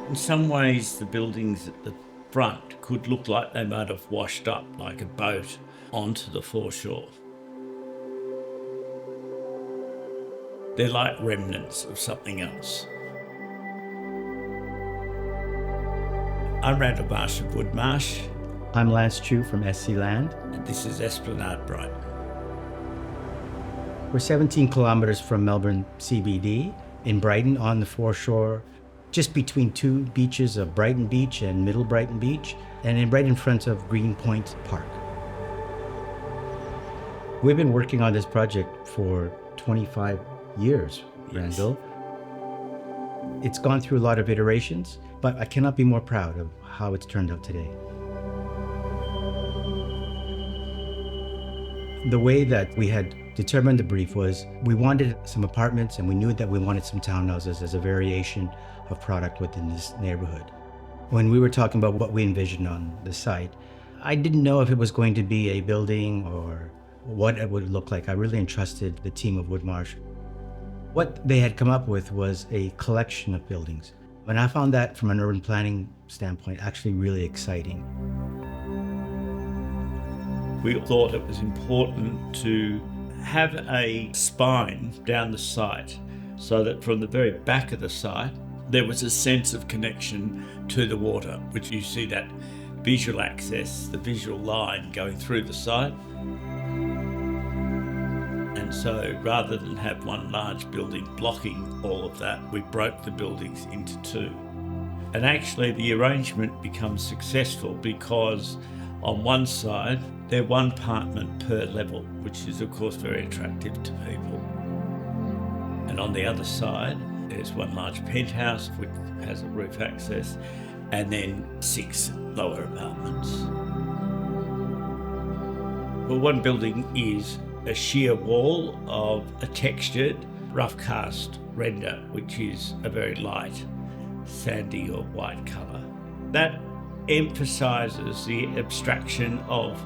In some ways, the buildings at the front could look like they might have washed up like a boat onto the foreshore. They're like remnants of something else. I'm Randall Marsh of Marsh. I'm Lance Chu from SC Land. And this is Esplanade, Brighton. We're 17 kilometers from Melbourne CBD in Brighton on the foreshore, just between two beaches of Brighton Beach and Middle Brighton Beach, and right in front of Greenpoint Park. We've been working on this project for 25 years, Randall. Yes. It's gone through a lot of iterations, but I cannot be more proud of how it's turned out today. The way that we had determined the brief was we wanted some apartments, and we knew that we wanted some townhouses as a variation of product within this neighborhood. When we were talking about what we envisioned on the site, I didn't know if it was going to be a building or what it would look like. I really entrusted the team of Marsh. What they had come up with was a collection of buildings. And I found that from an urban planning standpoint actually really exciting. We thought it was important to have a spine down the site so that from the very back of the site, there was a sense of connection to the water, which you see that visual access, the visual line going through the site. And so rather than have one large building blocking all of that, we broke the buildings into two. And actually the arrangement becomes successful because on one side, they're one apartment per level, which is of course very attractive to people. And on the other side, there's one large penthouse which has a roof access, and then 6 lower apartments. Well, one building is a sheer wall of a textured, rough cast render, which is a very light, sandy or white colour. That emphasises the abstraction of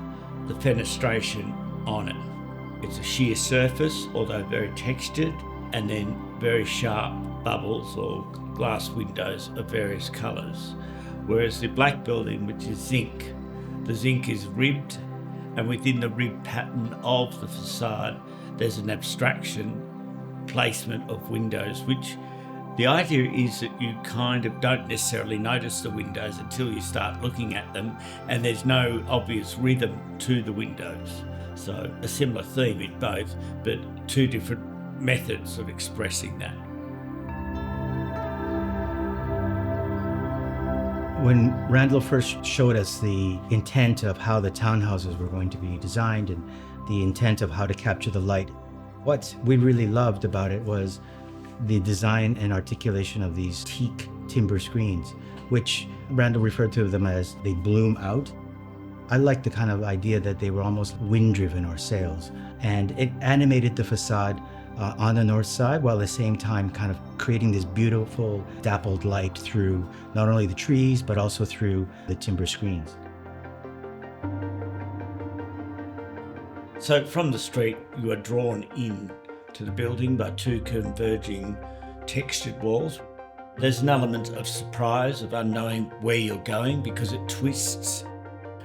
the fenestration on it. It's a sheer surface, although very textured, and then very sharp bubbles or glass windows of various colours. Whereas the black building, which is zinc, the zinc is ribbed, and within the ribbed pattern of the facade, there's an abstraction placement of windows, which the idea is that you kind of don't necessarily notice the windows until you start looking at them, and there's no obvious rhythm to the windows. So a similar theme in both, but two different methods of expressing that. When Randall first showed us the intent of how the townhouses were going to be designed and the intent of how to capture the light, what we really loved about it was the design and articulation of these teak timber screens, which Randall referred to them as they bloom out. I liked the kind of idea that they were almost wind-driven or sails, and it animated the facade on the north side, while at the same time kind of creating this beautiful dappled light through not only the trees, but also through the timber screens. So from the street, you are drawn in to the building by two converging textured walls. There's an element of surprise, of unknowing where you're going because it twists,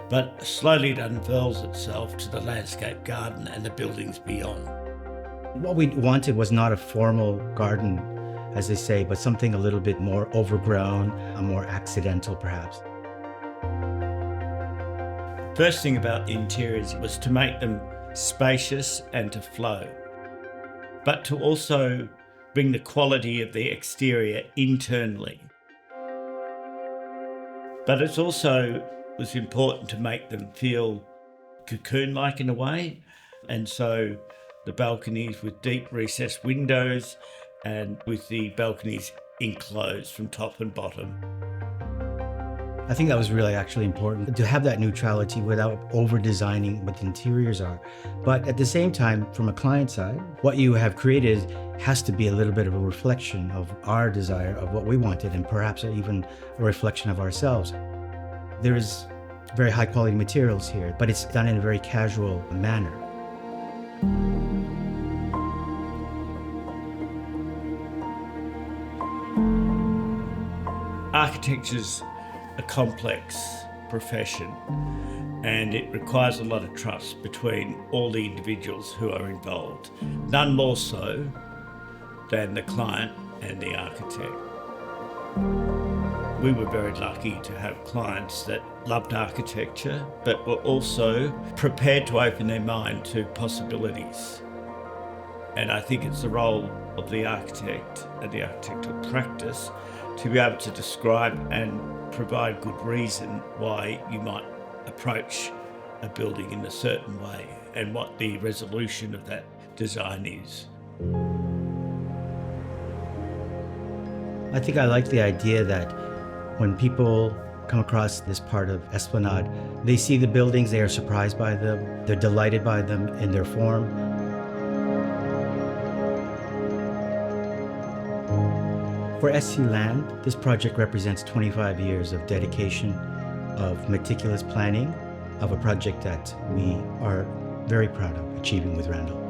but slowly it unfurls itself to the landscape garden and the buildings beyond. What we wanted was not a formal garden, as they say, but something a little bit more overgrown, more accidental perhaps. First thing about the interiors was to make them spacious and to flow, but to also bring the quality of the exterior internally. But it also was important to make them feel cocoon-like in a way, and so the balconies with deep recessed windows and with the balconies enclosed from top and bottom. I think that was really actually important to have that neutrality without over-designing what the interiors are. But at the same time, from a client side, what you have created has to be a little bit of a reflection of our desire of what we wanted, and perhaps even a reflection of ourselves. There is very high quality materials here, but it's done in a very casual manner. Architecture's a complex profession, and it requires a lot of trust between all the individuals who are involved, none more so than the client and the architect. We were very lucky to have clients that loved architecture but were also prepared to open their mind to possibilities. And I think it's the role of the architect and the architectural practice to be able to describe and provide good reason why you might approach a building in a certain way and what the resolution of that design is. I think I like the idea that when people come across this part of Esplanade, they see the buildings, they are surprised by them, they're delighted by them in their form. For SC Land, this project represents 25 years of dedication, of meticulous planning, of a project that we are very proud of achieving with Randall.